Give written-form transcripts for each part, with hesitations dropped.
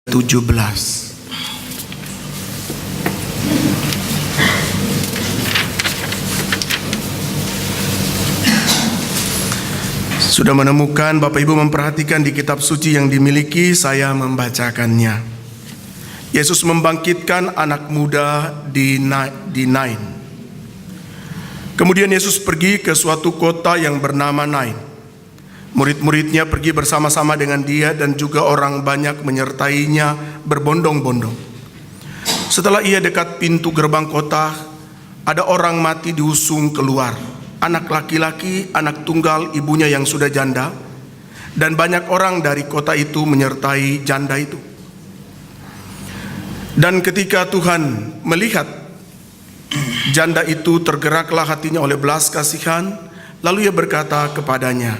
17. Sudah menemukan, Bapak Ibu memperhatikan di kitab suci yang dimiliki, saya membacakannya. Yesus membangkitkan anak muda di Nain. Kemudian Yesus pergi ke suatu kota yang bernama Nain. Murid-muridnya pergi bersama-sama dengan dia dan juga orang banyak menyertainya berbondong-bondong. Setelah ia dekat pintu gerbang kota, ada orang mati diusung keluar, anak laki-laki, anak tunggal ibunya yang sudah janda, dan banyak orang dari kota itu menyertai janda itu. Dan ketika Tuhan melihat janda itu, tergeraklah hatinya oleh belas kasihan, lalu ia berkata kepadanya,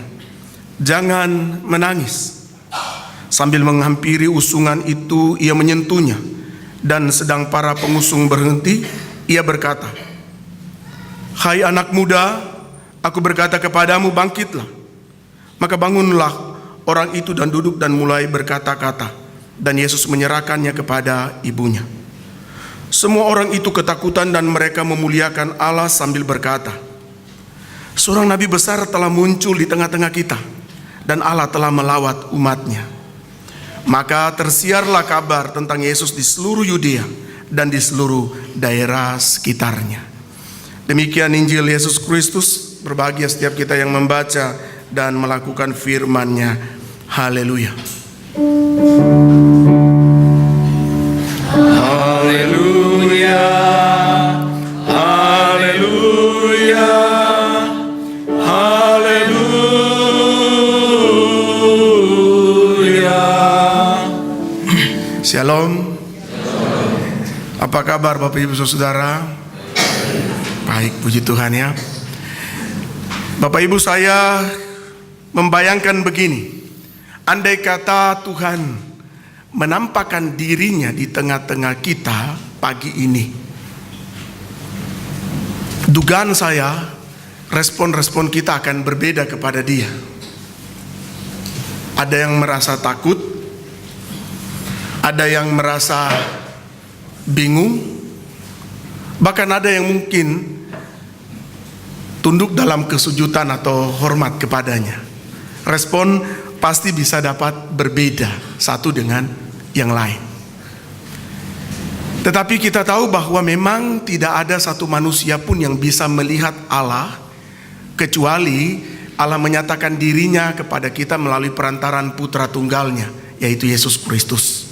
"Jangan menangis." Sambil menghampiri usungan itu, ia menyentuhnya, dan sedang para pengusung berhenti, ia berkata, "Hai anak muda, aku berkata kepadamu, bangkitlah." Maka bangunlah orang itu dan duduk dan mulai berkata-kata, dan Yesus menyerahkannya kepada ibunya. Semua orang itu ketakutan dan mereka memuliakan Allah sambil berkata, "Seorang nabi besar telah muncul di tengah-tengah kita, dan Allah telah melawat umatnya." Maka tersiarlah kabar tentang Yesus di seluruh Yudea dan di seluruh daerah sekitarnya. Demikian Injil Yesus Kristus. Berbahagia setiap kita yang membaca dan melakukan firman-Nya. Haleluya. Haleluya. Haleluya. Shalom. Apa kabar Bapak Ibu Saudara? Baik, puji Tuhan ya. Bapak Ibu, saya membayangkan begini. Andai kata Tuhan menampakkan dirinya di tengah-tengah kita pagi ini, dugaan saya respon-respon kita akan berbeda kepada Dia. Ada yang merasa takut, ada yang merasa bingung, bahkan ada yang mungkin tunduk dalam kesujudan atau hormat kepadanya. Respon pasti bisa dapat berbeda satu dengan yang lain. Tetapi kita tahu bahwa memang tidak ada satu manusia pun yang bisa melihat Allah, kecuali Allah menyatakan dirinya kepada kita melalui perantaran putra tunggalnya, yaitu Yesus Kristus.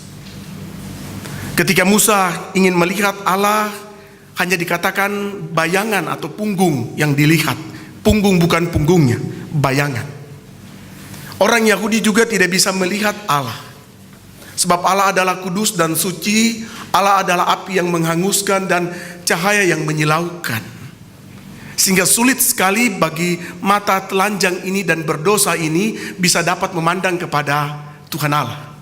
Ketika Musa ingin melihat Allah, hanya dikatakan bayangan atau punggung yang dilihat. Punggung bukan punggungnya, bayangan. Orang Yahudi juga tidak bisa melihat Allah, sebab Allah adalah kudus dan suci. Allah adalah api yang menghanguskan dan cahaya yang menyilaukan. Sehingga sulit sekali bagi mata telanjang ini dan berdosa ini bisa dapat memandang kepada Tuhan Allah.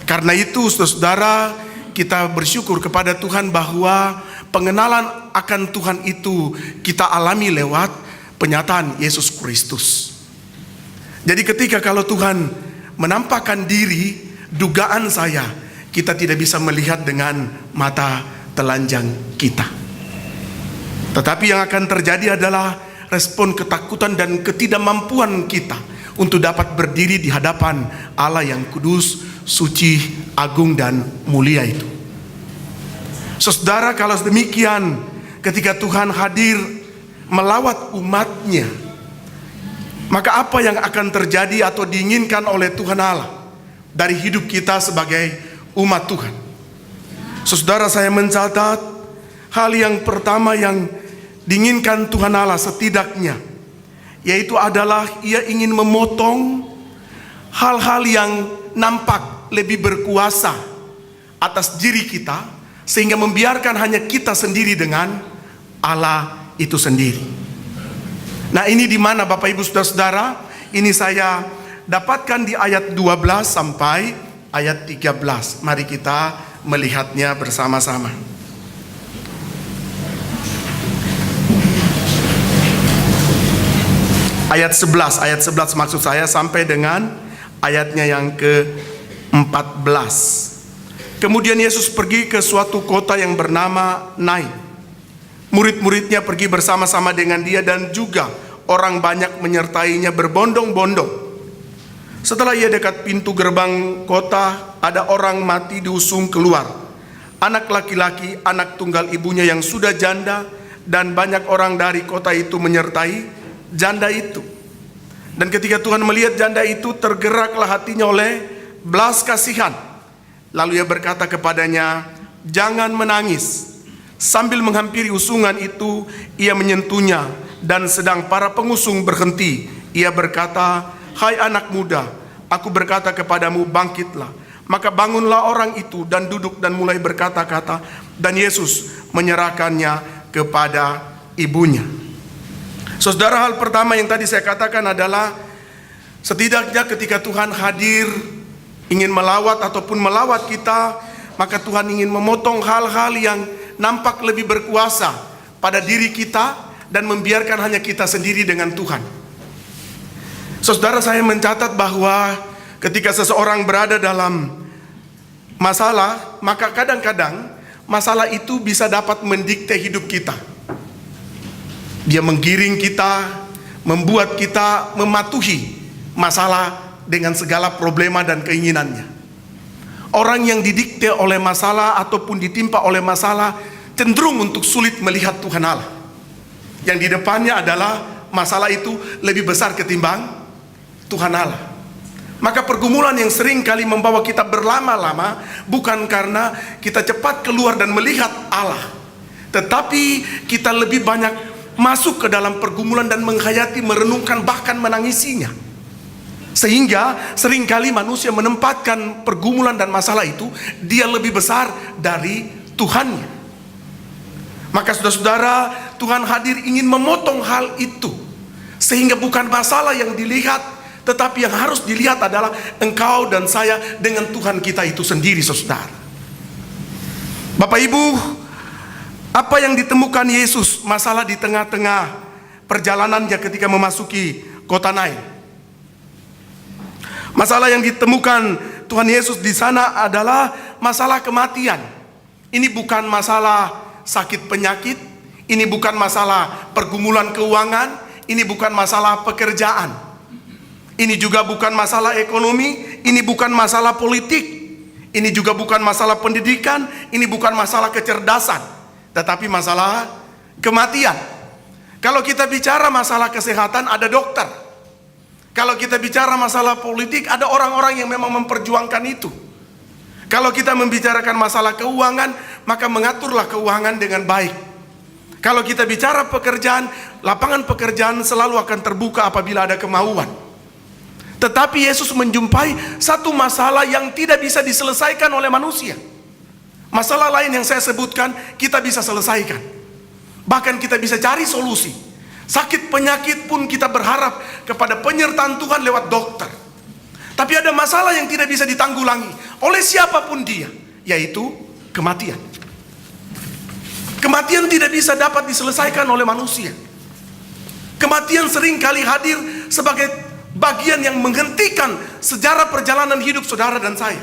Karena itu saudara, kita bersyukur kepada Tuhan bahwa pengenalan akan Tuhan itu kita alami lewat penyataan Yesus Kristus. Jadi ketika kalau Tuhan menampakkan diri, dugaan saya kita tidak bisa melihat dengan mata telanjang kita. Tetapi yang akan terjadi adalah respon ketakutan dan ketidakmampuan kita untuk dapat berdiri di hadapan Allah yang kudus, suci, agung, dan mulia itu. Saudara, kalau demikian, ketika Tuhan hadir melawat umatnya, maka apa yang akan terjadi atau diinginkan oleh Tuhan Allah dari hidup kita sebagai umat Tuhan? Saudara, saya mencatat hal yang pertama yang diinginkan Tuhan Allah setidaknya, yaitu adalah Ia ingin memotong hal-hal yang nampak lebih berkuasa atas diri kita, sehingga membiarkan hanya kita sendiri dengan Allah itu sendiri. Nah, ini di mana Bapak Ibu Saudara-saudara? Ini saya dapatkan di ayat 12 sampai ayat 13. Mari kita melihatnya bersama-sama. Ayat 11 maksud saya sampai dengan ayatnya yang ke Kemudian Yesus pergi ke suatu kota yang bernama Nain. Murid-muridnya pergi bersama-sama dengan dia, dan juga orang banyak menyertainya berbondong-bondong. Setelah ia dekat pintu gerbang kota, ada orang mati diusung keluar, anak laki-laki, anak tunggal ibunya yang sudah janda, dan banyak orang dari kota itu menyertai janda itu. Dan ketika Tuhan melihat janda itu, tergeraklah hatinya oleh belas kasihan. Lalu ia berkata kepadanya, "Jangan menangis." Sambil menghampiri usungan itu, ia menyentuhnya, dan sedang para pengusung berhenti, ia berkata, "Hai anak muda, aku berkata kepadamu, bangkitlah." Maka bangunlah orang itu dan duduk dan mulai berkata-kata, dan Yesus menyerahkannya kepada ibunya. Saudara, hal pertama yang tadi saya katakan adalah, setidaknya ketika Tuhan hadir ingin melawat ataupun melawat kita, maka Tuhan ingin memotong hal-hal yang nampak lebih berkuasa pada diri kita dan membiarkan hanya kita sendiri dengan Tuhan. Saudara, saya mencatat bahwa ketika seseorang berada dalam masalah, maka kadang-kadang masalah itu bisa dapat mendikte hidup kita. Dia menggiring kita, membuat kita mematuhi masalah dengan segala problema dan keinginannya. Orang yang didikte oleh masalah ataupun ditimpa oleh masalah cenderung untuk sulit melihat Tuhan Allah. Yang di depannya adalah masalah itu lebih besar ketimbang Tuhan Allah. Maka pergumulan yang sering kali membawa kita berlama-lama bukan karena kita cepat keluar dan melihat Allah, tetapi kita lebih banyak masuk ke dalam pergumulan dan menghayati, merenungkan, bahkan menangisinya. Sehingga seringkali manusia menempatkan pergumulan dan masalah itu dia lebih besar dari Tuhannya. Maka saudara-saudara, Tuhan hadir ingin memotong hal itu, sehingga bukan masalah yang dilihat, tetapi yang harus dilihat adalah engkau dan saya dengan Tuhan kita itu sendiri, saudara. Bapak Ibu, apa yang ditemukan Yesus masalah di tengah-tengah perjalanannya ketika memasuki kota Nain? Masalah yang ditemukan Tuhan Yesus di sana adalah masalah kematian. Ini bukan masalah sakit penyakit, ini bukan masalah pergumulan keuangan, ini bukan masalah pekerjaan, ini juga bukan masalah ekonomi, ini bukan masalah politik, ini juga bukan masalah pendidikan, ini bukan masalah kecerdasan, tetapi masalah kematian. Kalau kita bicara masalah kesehatan, ada dokter. Kalau kita bicara masalah politik, ada orang-orang yang memang memperjuangkan itu. Kalau kita membicarakan masalah keuangan, maka mengaturlah keuangan dengan baik. Kalau kita bicara pekerjaan, lapangan pekerjaan selalu akan terbuka apabila ada kemauan. Tetapi Yesus menjumpai satu masalah yang tidak bisa diselesaikan oleh manusia. Masalah lain yang saya sebutkan kita bisa selesaikan, bahkan kita bisa cari solusi. Sakit penyakit pun kita berharap kepada penyertaan Tuhan lewat dokter. Tapi ada masalah yang tidak bisa ditanggulangi oleh siapapun dia, yaitu kematian. Kematian tidak bisa dapat diselesaikan oleh manusia. Kematian sering kali hadir sebagai bagian yang menghentikan sejarah perjalanan hidup saudara dan saya.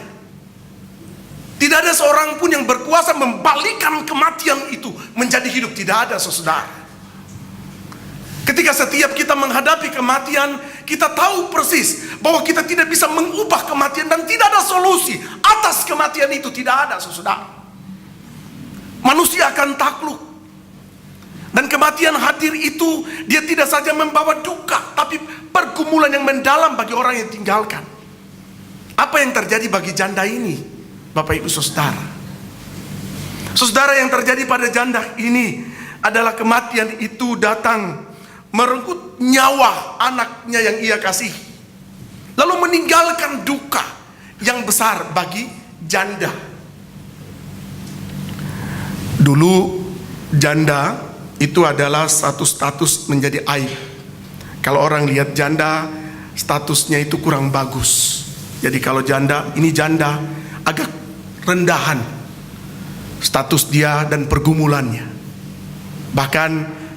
Tidak ada seorang pun yang berkuasa membalikkan kematian itu menjadi hidup. Tidak ada, saudara. Ketika setiap kita menghadapi kematian, kita tahu persis bahwa kita tidak bisa mengubah kematian dan tidak ada solusi atas kematian itu. Tidak ada, saudara. Manusia akan takluk. Dan kematian hadir itu, dia tidak saja membawa duka, tapi pergumulan yang mendalam bagi orang yang tinggalkan. Apa yang terjadi bagi janda ini, Bapak Ibu Saudara? Saudara, yang terjadi pada janda ini adalah kematian itu datang merenggut nyawa anaknya yang ia kasih, lalu meninggalkan duka yang besar bagi janda. Dulu janda itu adalah satu status menjadi aib. Kalau orang lihat janda, statusnya itu kurang bagus. Jadi kalau janda, ini janda agak rendahan status dia dan pergumulannya. Bahkan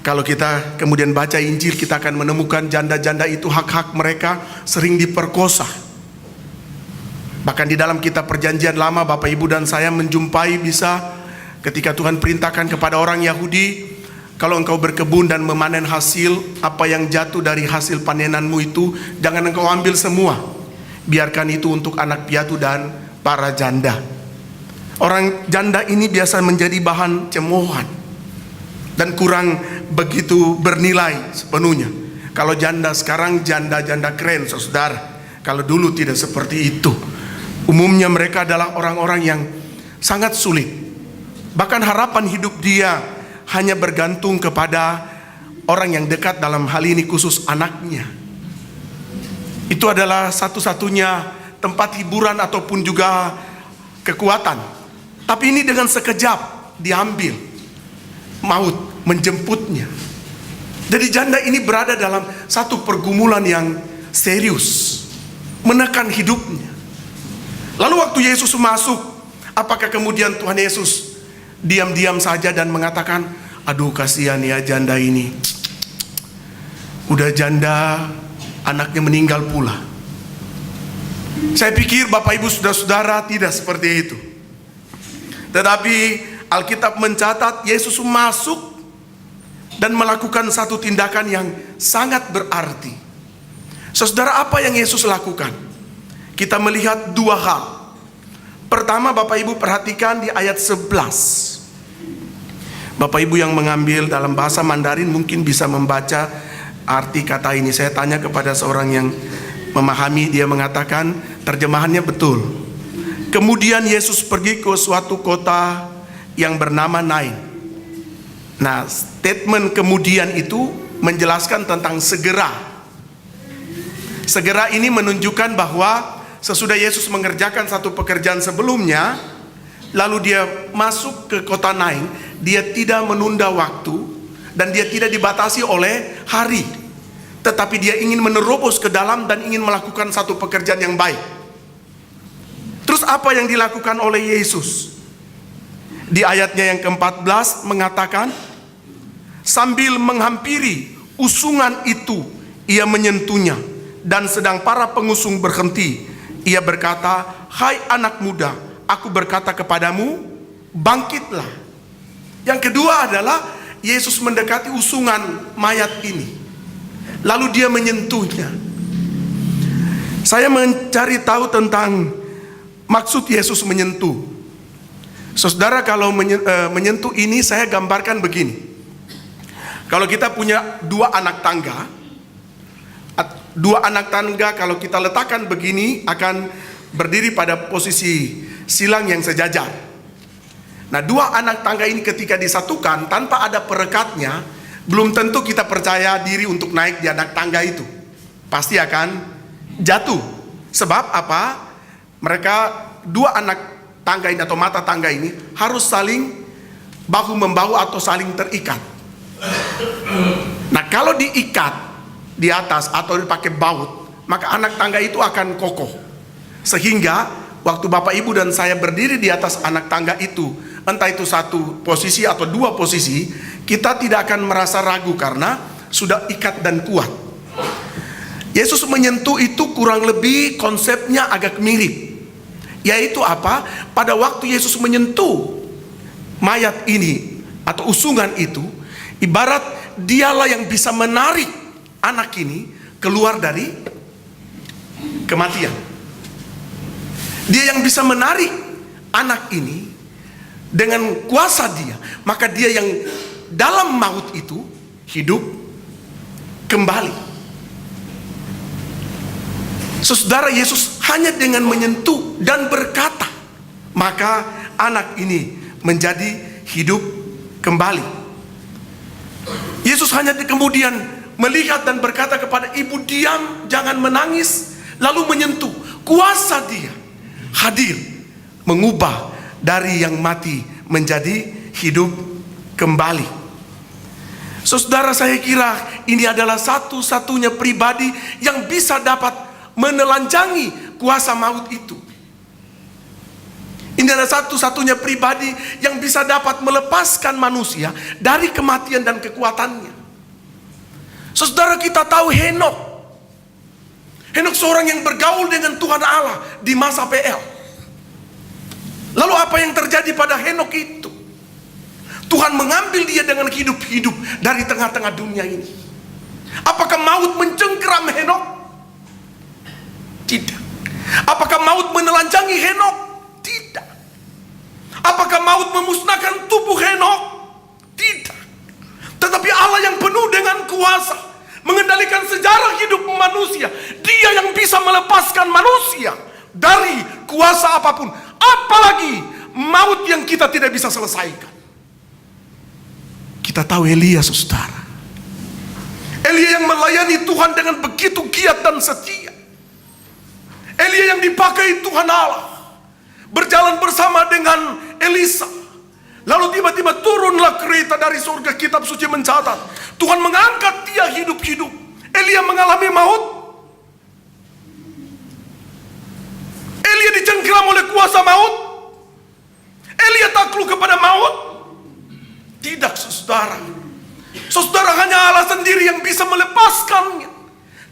kalau kita kemudian baca Injil, kita akan menemukan janda-janda itu hak-hak mereka sering diperkosa. Bahkan di dalam kitab Perjanjian Lama, Bapak Ibu dan saya menjumpai bisa ketika Tuhan perintahkan kepada orang Yahudi, kalau engkau berkebun dan memanen hasil, apa yang jatuh dari hasil panenanmu itu jangan engkau ambil semua, biarkan itu untuk anak piatu dan para janda. Orang janda ini biasa menjadi bahan cemoohan dan kurang begitu bernilai sepenuhnya. Kalau janda sekarang janda-janda keren, saudara. Kalau dulu tidak seperti itu. Umumnya mereka adalah orang-orang yang sangat sulit. Bahkan harapan hidup dia hanya bergantung kepada orang yang dekat, dalam hal ini khusus anaknya. Itu adalah satu-satunya tempat hiburan ataupun juga kekuatan. Tapi ini dengan sekejap diambil, maut menjemputnya. Jadi janda ini berada dalam satu pergumulan yang serius, menekan hidupnya. Lalu waktu Yesus masuk, apakah kemudian Tuhan Yesus diam-diam saja dan mengatakan, aduh kasihan ya janda ini, udah janda, anaknya meninggal pula. Saya pikir Bapak Ibu saudara-saudara tidak seperti itu. Tetapi Alkitab mencatat Yesus masuk dan melakukan satu tindakan yang sangat berarti. Saudara, apa yang Yesus lakukan? Kita melihat dua hal. Pertama, Bapak Ibu perhatikan di ayat 11. Bapak Ibu yang mengambil dalam bahasa Mandarin mungkin bisa membaca arti kata ini. Saya tanya kepada seorang yang memahami, dia mengatakan terjemahannya betul. Kemudian Yesus pergi ke suatu kota yang bernama Nain. Nah, statement kemudian itu menjelaskan tentang segera. Segera ini menunjukkan bahwa sesudah Yesus mengerjakan satu pekerjaan sebelumnya, lalu dia masuk ke kota Nain, dia tidak menunda waktu dan dia tidak dibatasi oleh hari, tetapi dia ingin menerobos ke dalam dan ingin melakukan satu pekerjaan yang baik. Terus apa yang dilakukan oleh Yesus? Di ayatnya yang ke-14 mengatakan, sambil menghampiri usungan itu, ia menyentuhnya, dan sedang para pengusung berhenti, ia berkata, hai anak muda, aku berkata kepadamu, bangkitlah. Yang kedua adalah Yesus mendekati usungan mayat ini, lalu dia menyentuhnya. Saya mencari tahu tentang maksud Yesus menyentuh. Saudara, kalau menyentuh ini saya gambarkan begini. Kalau kita punya dua anak tangga, kalau kita letakkan begini akan berdiri pada posisi silang yang sejajar. Nah, dua anak tangga ini ketika disatukan tanpa ada perekatnya, belum tentu kita percaya diri untuk naik di anak tangga itu. Pasti akan jatuh. Sebab apa? Mereka dua anak tangga ini atau mata tangga ini harus saling bahu membahu atau saling terikat. Nah, kalau diikat di atas atau dipakai baut, maka anak tangga itu akan kokoh. Sehingga waktu Bapak Ibu dan saya berdiri di atas anak tangga itu, entah itu satu posisi atau dua posisi, kita tidak akan merasa ragu karena sudah ikat dan kuat. Yesus menyentuh itu kurang lebih konsepnya agak mirip. Yaitu apa? Pada waktu Yesus menyentuh mayat ini atau usungan itu, ibarat dialah yang bisa menarik anak ini keluar dari kematian. Dia yang bisa menarik anak ini dengan kuasa dia. Maka dia yang dalam maut itu hidup kembali. Saudara, Yesus hanya dengan menyentuh dan berkata, maka anak ini menjadi hidup kembali. Yesus hanya kemudian melihat dan berkata kepada ibu, diam, jangan menangis, lalu menyentuh. Kuasa dia hadir mengubah dari yang mati menjadi hidup kembali. Saudara, saya kira ini adalah satu-satunya pribadi yang bisa dapat menelanjangi kuasa maut itu. Ini adalah satu-satunya pribadi yang bisa dapat melepaskan manusia dari kematian dan kekuatannya. Saudara, kita tahu Henokh. Henok seorang yang bergaul dengan Tuhan Allah di masa PL. Lalu apa yang terjadi pada Henok itu? Tuhan mengambil dia dengan hidup-hidup dari tengah-tengah dunia ini. Apakah maut mencengkeram Henok? Tidak. Apakah maut menelanjangi Henok? Tidak. Apakah maut memusnahkan tubuh Henok? Tidak. Tetapi Allah yang penuh dengan kuasa, mengendalikan sejarah hidup manusia. Dia yang bisa melepaskan manusia dari kuasa apapun, apalagi maut yang kita tidak bisa selesaikan. Kita tahu Elia, saudara. Elia yang melayani Tuhan dengan begitu giat dan setia. Elia yang dipakai Tuhan Allah, berjalan bersama dengan Elisa. Lalu tiba-tiba turunlah kereta dari surga. Kitab suci mencatat Tuhan mengangkat dia hidup-hidup. Elia mengalami maut. Elia dicengkeram oleh kuasa maut. Elia takluk kepada maut. Tidak, saudara. Saudara, hanya Allah sendiri yang bisa melepaskannya.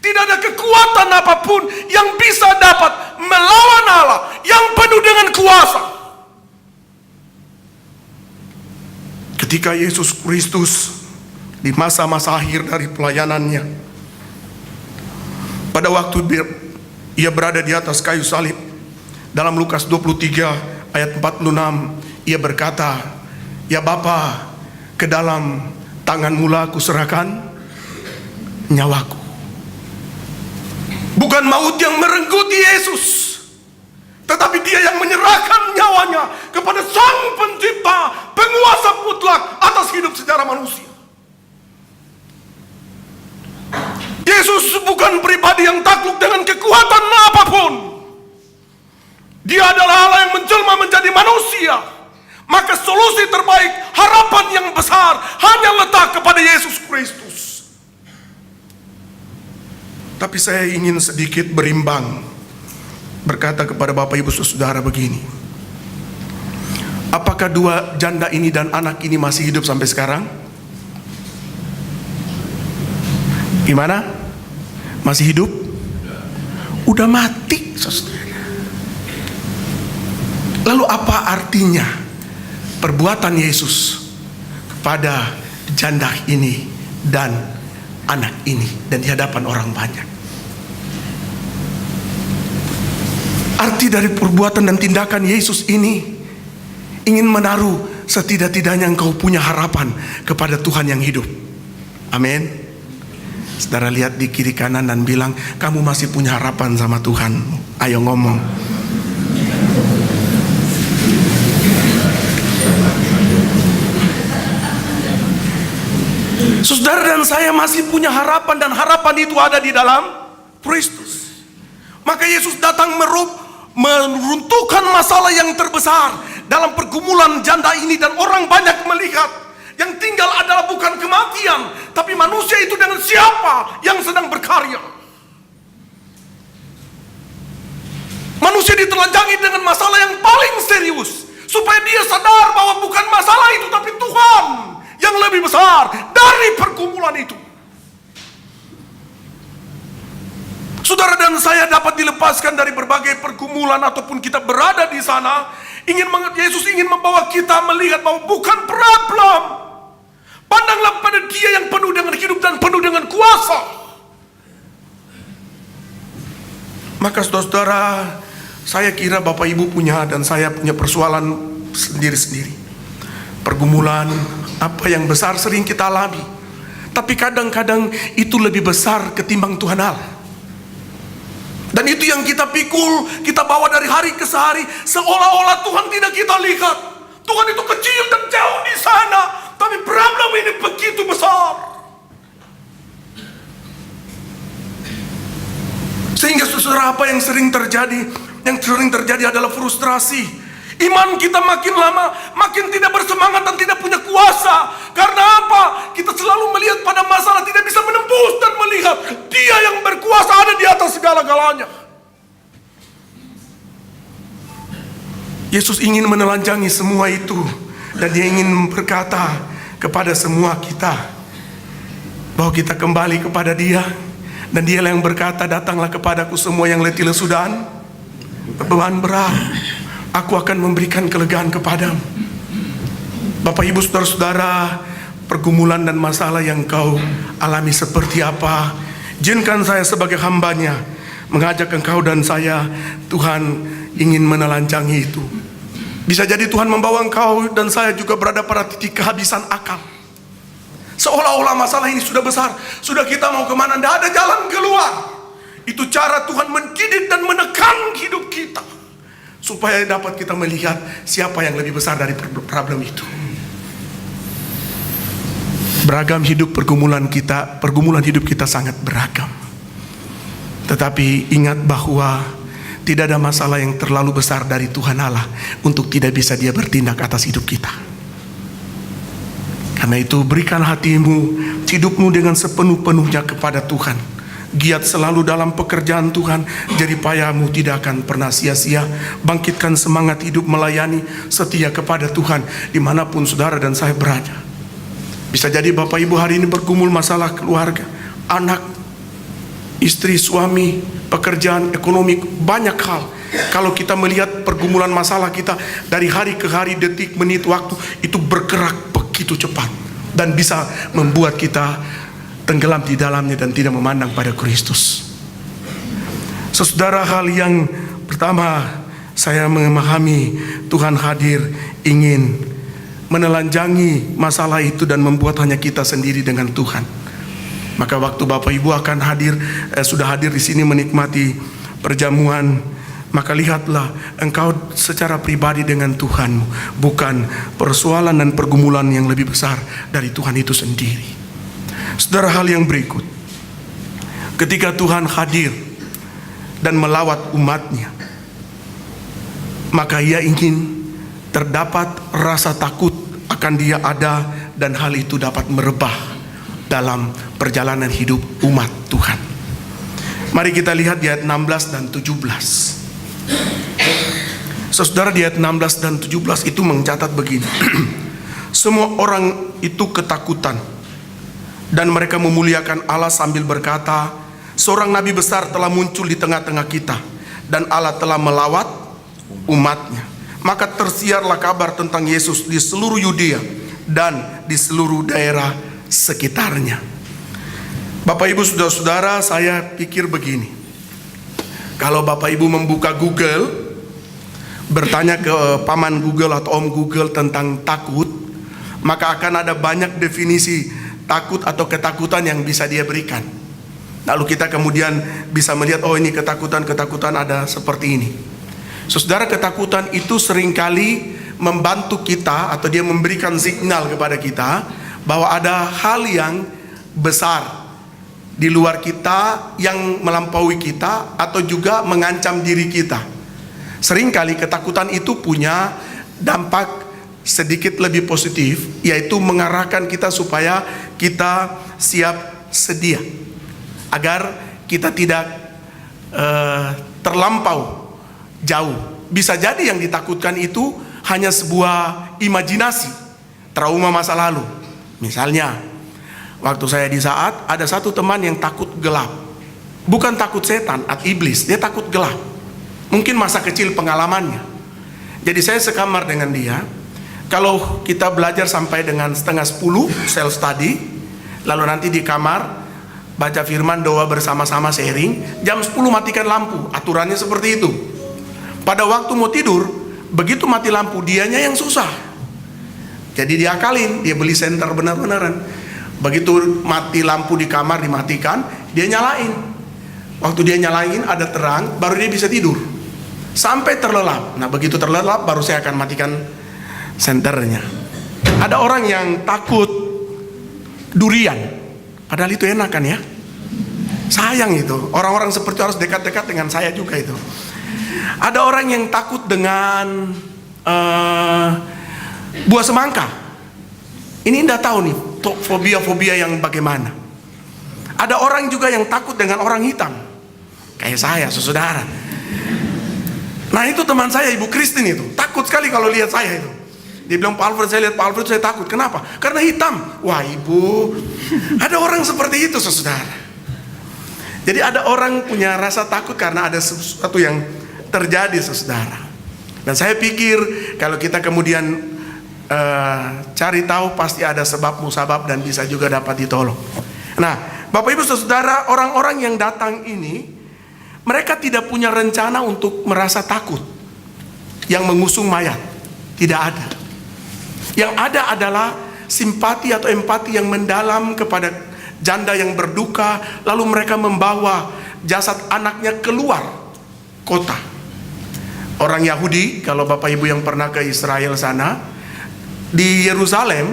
Tidak ada kekuatan apapun yang bisa dapat melawan Allah yang penuh dengan kuasa. Ketika Yesus Kristus di masa-masa akhir dari pelayanannya, pada waktu ia berada di atas kayu salib, dalam Lukas 23 ayat 46, ia berkata, "Ya Bapa, ke dalam tangan-Mu lah aku serahkan nyawaku." Bukan maut yang merenggut Yesus, tetapi dia yang menyerahkan nyawanya kepada Sang Pencipta, penguasa mutlak atas hidup sejarah manusia. Yesus bukan pribadi yang takluk dengan kekuatan apapun. Dia adalah Allah yang menjelma menjadi manusia. Maka solusi terbaik, harapan yang besar hanya letak kepada Yesus Kristus. Tapi saya ingin sedikit berimbang, berkata kepada Bapak Ibu Saudara begini. Apakah dua janda ini dan anak ini masih hidup sampai sekarang? Gimana? Masih hidup? Udah mati, saudara. Lalu apa artinya perbuatan Yesus kepada janda ini dan anak ini dan di hadapan orang banyak? Arti dari perbuatan dan tindakan Yesus ini ingin menaruh setidak-tidaknya engkau punya harapan kepada Tuhan yang hidup. Amin. Saudara lihat di kiri kanan dan bilang, kamu masih punya harapan sama Tuhan. Ayo ngomong. Saudara dan saya masih punya harapan, dan harapan itu ada di dalam Kristus. Maka Yesus datang meruntuhkan masalah yang terbesar dalam pergumulan janda ini, dan orang banyak melihat yang tinggal adalah bukan kematian, tapi manusia itu dengan siapa yang sedang berkarya. Manusia ditelanjangi dengan masalah yang paling serius, supaya dia sadar bahwa bukan masalah itu, tapi Tuhan yang lebih besar dari pergumulan itu. Saudara dan saya dapat dilepaskan dari berbagai pergumulan ataupun kita berada di sana. Yesus ingin membawa kita melihat bahwa bukan problem. Pandanglah pada Dia yang penuh dengan hidup dan penuh dengan kuasa. Maka saudara, saya kira Bapak Ibu punya dan saya punya persoalan sendiri-sendiri. Pergumulan apa yang besar sering kita alami, tapi kadang-kadang itu lebih besar ketimbang Tuhan Allah. Dan itu yang kita pikul, kita bawa dari hari ke hari, seolah-olah Tuhan tidak kita lihat. Tuhan itu kecil dan jauh di sana, tapi problem ini begitu besar. Sehingga saudara, apa yang sering terjadi? Yang sering terjadi adalah frustrasi. Iman kita makin lama makin tidak bersemangat dan tidak punya kuasa. Karena apa? Kita selalu melihat pada masalah, tidak bisa menembus dan melihat Dia yang berkuasa ada di atas segala-galanya. Yesus ingin menelanjangi semua itu, dan Dia ingin berkata kepada semua kita bahwa kita kembali kepada Dia Dan Dialah yang berkata, datanglah kepadaku semua yang letih lesu dan beban berat, aku akan memberikan kelegaan kepadamu. Bapak ibu saudara-saudara, pergumulan dan masalah yang kau alami seperti apa, izinkan saya sebagai hambanya mengajak engkau dan saya. Tuhan ingin menelanjangi itu. Bisa jadi Tuhan membawa engkau dan saya juga berada pada titik kehabisan akal, seolah-olah masalah ini sudah besar, sudah kita mau kemana, tidak ada jalan keluar. Itu cara Tuhan mendidik dan menekan hidup kita, supaya dapat kita melihat siapa yang lebih besar dari problem itu. Beragam hidup pergumulan hidup kita sangat beragam. Tetapi ingat bahwa tidak ada masalah yang terlalu besar dari Tuhan Allah untuk tidak bisa Dia bertindak atas hidup kita. Karena itu berikan hatimu, hidupmu dengan sepenuh-penuhnya kepada Tuhan. Giat selalu dalam pekerjaan Tuhan, jerih payahmu tidak akan pernah sia-sia. Bangkitkan semangat hidup melayani, setia kepada Tuhan dimanapun saudara dan saya berada. Bisa jadi Bapak Ibu hari ini bergumul masalah keluarga, anak, istri, suami, pekerjaan, ekonomi, banyak hal. Kalau kita melihat pergumulan masalah kita dari hari ke hari, detik, menit, waktu, itu bergerak begitu cepat dan bisa membuat kita tenggelam di dalamnya dan tidak memandang pada Kristus. Saudara, hal yang pertama saya memahami, Tuhan hadir ingin menelanjangi masalah itu dan membuat hanya kita sendiri dengan Tuhan. Maka waktu Bapak Ibu akan sudah hadir di sini menikmati perjamuan, maka lihatlah engkau secara pribadi dengan Tuhanmu, bukan persoalan dan pergumulan yang lebih besar dari Tuhan itu sendiri. Saudara, hal yang berikut, ketika Tuhan hadir dan melawat umatnya, maka Ia ingin terdapat rasa takut akan Dia ada, dan hal itu dapat merebah dalam perjalanan hidup umat Tuhan. Mari kita lihat di ayat 16 dan 17. Saudara, di ayat 16 dan 17 itu mencatat begini. Semua orang itu ketakutan dan mereka memuliakan Allah sambil berkata, seorang nabi besar telah muncul di tengah-tengah kita dan Allah telah melawat umatnya. Maka tersiarlah kabar tentang Yesus di seluruh Yudea dan di seluruh daerah sekitarnya. Bapak Ibu saudara-saudara, saya pikir begini. Kalau Bapak Ibu membuka Google, bertanya ke paman Google atau om Google tentang takut, maka akan ada banyak definisi takut atau ketakutan yang bisa dia berikan. Lalu kita kemudian bisa melihat, oh ini ketakutan ada seperti ini. Saudara, ketakutan itu seringkali membantu kita atau dia memberikan signal kepada kita bahwa ada hal yang besar di luar kita yang melampaui kita atau juga mengancam diri kita. Seringkali ketakutan itu punya dampak sedikit lebih positif, yaitu mengarahkan kita supaya kita siap sedia agar kita tidak terlampau jauh. Bisa jadi yang ditakutkan itu hanya sebuah imajinasi, trauma masa lalu. Misalnya, waktu saya di Saat, ada satu teman yang takut gelap. Bukan takut setan atau iblis, dia takut gelap. Mungkin masa kecil pengalamannya. Jadi saya sekamar dengan dia. Kalau kita belajar sampai dengan 9:30 self study, lalu nanti di kamar baca firman, doa bersama-sama, sharing. Jam 10 matikan lampu, aturannya seperti itu. Pada waktu mau tidur, begitu mati lampu, dianya yang susah. Jadi diakalin, dia beli senter benar-benaran. Begitu mati lampu di kamar dimatikan, dia nyalain. Waktu dia nyalain ada terang, baru dia bisa tidur sampai terlelap. Nah begitu terlelap baru saya akan matikan senternya. Ada orang yang takut durian, padahal itu enak kan ya. Sayang itu, orang-orang seperti harus dekat-dekat dengan saya juga itu. Ada orang yang takut dengan buah semangka. Ini tidak tahu nih fobia-fobia yang bagaimana. Ada orang juga yang takut dengan orang hitam, kayak saya, saudara. Nah itu teman saya, Ibu Christine itu takut sekali kalau lihat saya itu. Dia bilang, Pak Alfred, saya lihat Pak Alfred saya takut. Kenapa? Karena hitam. Wah Ibu, ada orang seperti itu saudara. Jadi ada orang punya rasa takut karena ada sesuatu yang terjadi, saudara. Dan saya pikir kalau kita kemudian cari tahu, pasti ada sebab musabab dan bisa juga dapat ditolong. Nah, Bapak Ibu Saudara, orang-orang yang datang ini, mereka tidak punya rencana untuk merasa takut yang mengusung mayat. Tidak ada. Yang ada adalah simpati atau empati yang mendalam kepada janda yang berduka. Lalu mereka membawa jasad anaknya keluar kota. Orang Yahudi, kalau Bapak Ibu yang pernah ke Israel sana, di Yerusalem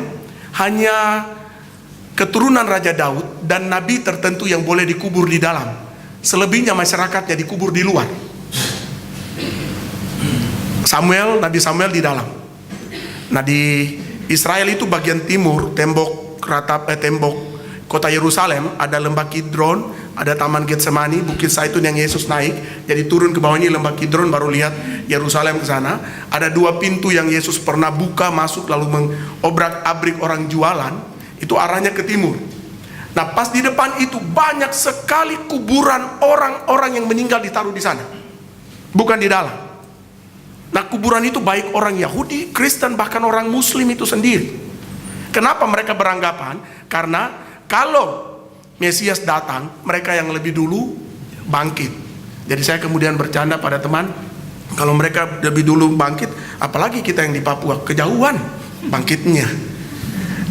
hanya keturunan Raja Daud dan nabi tertentu yang boleh dikubur di dalam. Selebihnya masyarakatnya dikubur di luar. Nabi Samuel di dalam. Nah, di Israel itu bagian timur, tembok kota Yerusalem, ada lembah Kidron, ada taman Getsemani, bukit Zaitun yang Yesus naik. Jadi turun ke bawah ini lembah Kidron, baru lihat Yerusalem ke sana. Ada 2 pintu yang Yesus pernah buka masuk lalu mengobrak-abrik orang jualan. Itu arahnya ke timur. Nah, pas di depan itu banyak sekali kuburan orang-orang yang meninggal ditaruh di sana, bukan di dalam. Nah, kuburan itu baik orang Yahudi, Kristen, bahkan orang Muslim itu sendiri. Kenapa mereka beranggapan? Karena kalau Mesias datang, mereka yang lebih dulu bangkit. Jadi saya kemudian bercanda pada teman, kalau mereka lebih dulu bangkit, apalagi kita yang di Papua, kejauhan bangkitnya.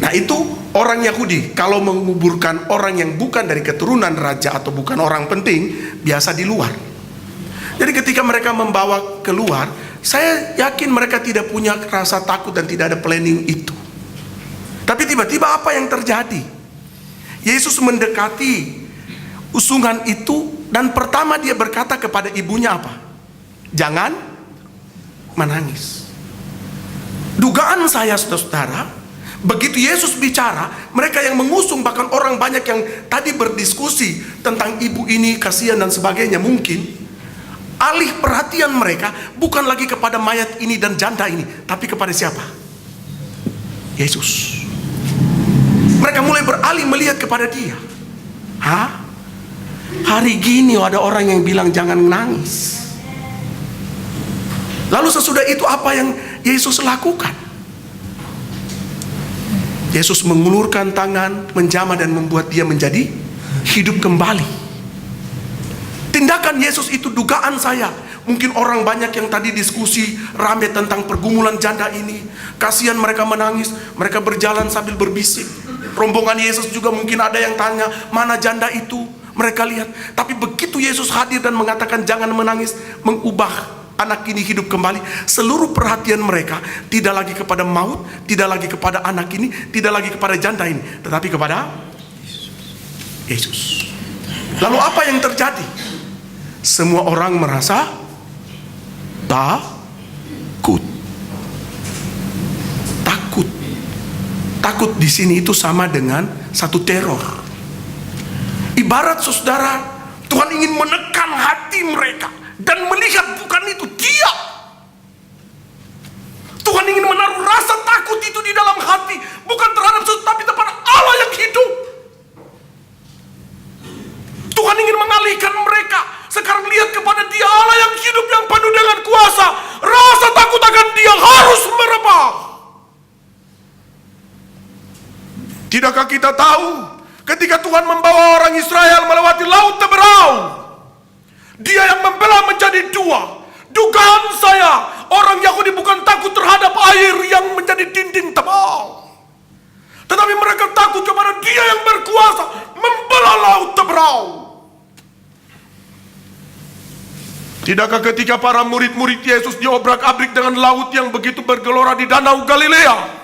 Nah, itu orang Yahudi kalau menguburkan orang yang bukan dari keturunan raja atau bukan orang penting, biasa di luar. Jadi ketika mereka membawa keluar, saya yakin mereka tidak punya rasa takut dan tidak ada planning itu. Tapi tiba-tiba apa yang terjadi? Yesus mendekati usungan itu, dan pertama dia berkata kepada ibunya apa? Jangan menangis. Dugaan saya, saudara, begitu Yesus bicara, mereka yang mengusung, bahkan orang banyak yang tadi berdiskusi tentang ibu ini kasihan dan sebagainya, mungkin alih perhatian mereka bukan lagi kepada mayat ini dan janda ini, tapi kepada siapa? Yesus. Mereka mulai beralih melihat kepada dia. Hari gini ada orang yang bilang jangan nangis. Lalu sesudah itu apa yang Yesus lakukan? Yesus mengulurkan tangan, menjamah dan membuat dia menjadi hidup kembali. Tindakan Yesus itu dugaan saya, mungkin orang banyak yang tadi diskusi rame tentang pergumulan janda ini, kasihan mereka menangis, mereka berjalan sambil berbisik. Rombongan Yesus juga mungkin ada yang tanya, mana janda itu? Mereka lihat, tapi begitu Yesus hadir dan mengatakan jangan menangis, mengubah anak ini hidup kembali, seluruh perhatian mereka tidak lagi kepada maut, tidak lagi kepada anak ini, tidak lagi kepada janda ini, tetapi kepada Yesus. Lalu apa yang terjadi? Semua orang merasa takut. Takut di sini itu sama dengan satu teror. Ibarat saudara, Tuhan ingin menekan hati mereka dan melihat bukan itu dia. Tuhan ingin menaruh rasa takut itu di dalam hati, bukan terhadap sesuatu, tapi kepada Allah yang hidup. Tuhan ingin mengalihkan mereka. Sekarang lihat kepada dia, Allah yang hidup, yang penuh dengan kuasa. Rasa takut akan dia harus merebah. Tidakkah kita tahu ketika Tuhan membawa orang Israel melewati laut Teberau, dia yang membelah menjadi 2. Dugaan saya, orang Yahudi bukan takut terhadap air yang menjadi dinding tebal, tetapi mereka takut kepada dia yang berkuasa membelah laut Teberau. Tidakkah ketika para murid-murid Yesus diobrak-abrik dengan laut yang begitu bergelora di danau Galilea,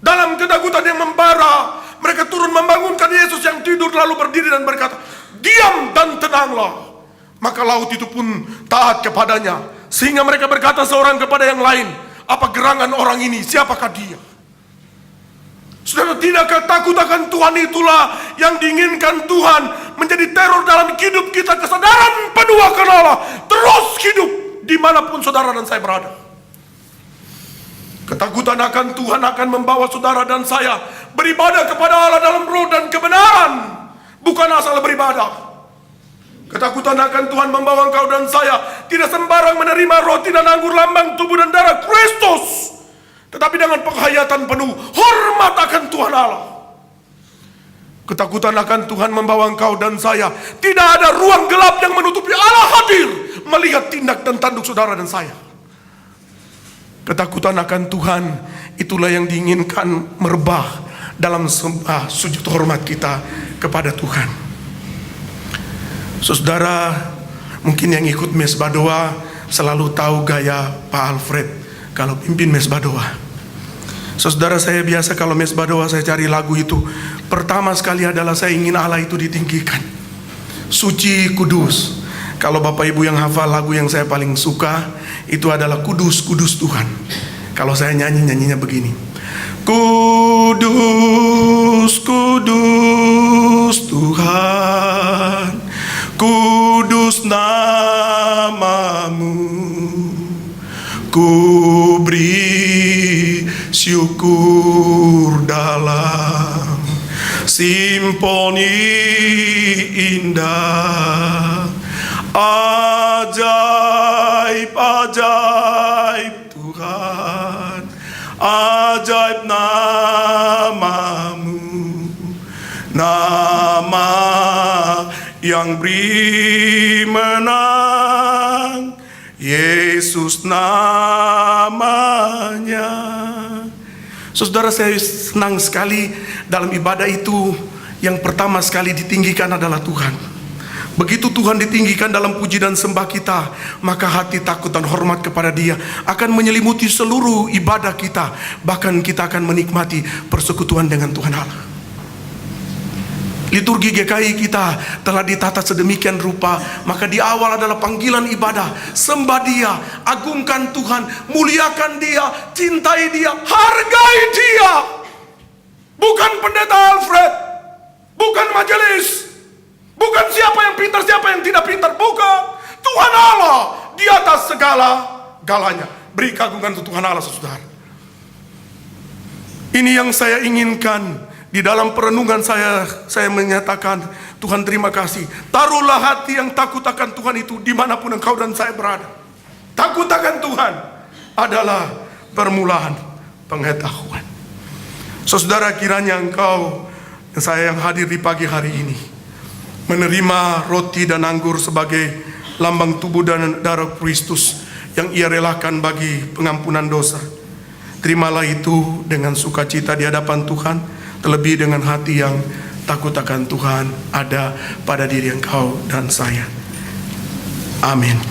dalam ketakutan yang membara, mereka turun membangunkan Yesus yang tidur, lalu berdiri dan berkata, diam dan tenanglah. Maka laut itu pun taat kepadanya, sehingga mereka berkata seorang kepada yang lain, apa gerangan orang ini, siapakah dia? Saudara, tidakkah takut akan Tuhan itulah yang diinginkan Tuhan menjadi teror dalam hidup kita, kesadaran penuh akan Allah, terus hidup dimanapun saudara dan saya berada. Ketakutan akan Tuhan akan membawa saudara dan saya beribadah kepada Allah dalam roh dan kebenaran, bukan asal beribadah. Ketakutan akan Tuhan membawa engkau dan saya tidak sembarang menerima roti dan anggur lambang tubuh dan darah Kristus, tetapi dengan penghayatan penuh hormat akan Tuhan Allah. Ketakutan akan Tuhan membawa engkau dan saya tidak ada ruang gelap yang menutupi Allah hadir melihat tindak dan tanduk saudara dan saya. Ketakutan akan Tuhan itulah yang diinginkan merebah dalam sembah sujud hormat kita kepada Tuhan. Saudara, mungkin yang ikut mesbah doa selalu tahu gaya Pak Alfred kalau pimpin mesbah doa. Saudara, saya biasa kalau mesbah doa saya cari lagu itu. Pertama sekali adalah saya ingin Allah itu ditinggikan, suci, kudus. Kalau Bapak Ibu yang hafal lagu yang saya paling suka itu adalah Kudus, Kudus Tuhan. Kalau saya nyanyinya begini. Kudus, kudus Tuhan, kudus namamu, ku beri syukur dalam simponi indah. Ajaib, ajaib Tuhan, ajaib namamu, nama yang beri menang, Yesus namanya. Saudara, saya senang sekali dalam ibadah itu yang pertama sekali ditinggikan adalah Tuhan. Begitu Tuhan ditinggikan dalam puji dan sembah kita, maka hati takut dan hormat kepada Dia akan menyelimuti seluruh ibadah kita. Bahkan kita akan menikmati persekutuan dengan Tuhan Allah. Liturgi GKI kita telah ditata sedemikian rupa, maka di awal adalah panggilan ibadah, sembah Dia, agungkan Tuhan, muliakan Dia, cintai Dia, hargai Dia. Bukan pendeta Alfred, bukan majelis, bukan siapa yang pintar, siapa yang tidak pintar, bukan. Tuhan Allah di atas segala-galanya. Beri keagungan untuk Tuhan Allah, saudara. Ini yang saya inginkan. Di dalam perenungan saya menyatakan, Tuhan terima kasih. Taruhlah hati yang takut akan Tuhan itu dimanapun engkau dan saya berada. Takut akan Tuhan adalah permulaan pengetahuan. Saudara, kiranya engkau dan saya yang hadir di pagi hari ini menerima roti dan anggur sebagai lambang tubuh dan darah Kristus yang Ia relakan bagi pengampunan dosa. Terimalah itu dengan sukacita di hadapan Tuhan, terlebih dengan hati yang takut akan Tuhan ada pada diri engkau dan saya. Amin.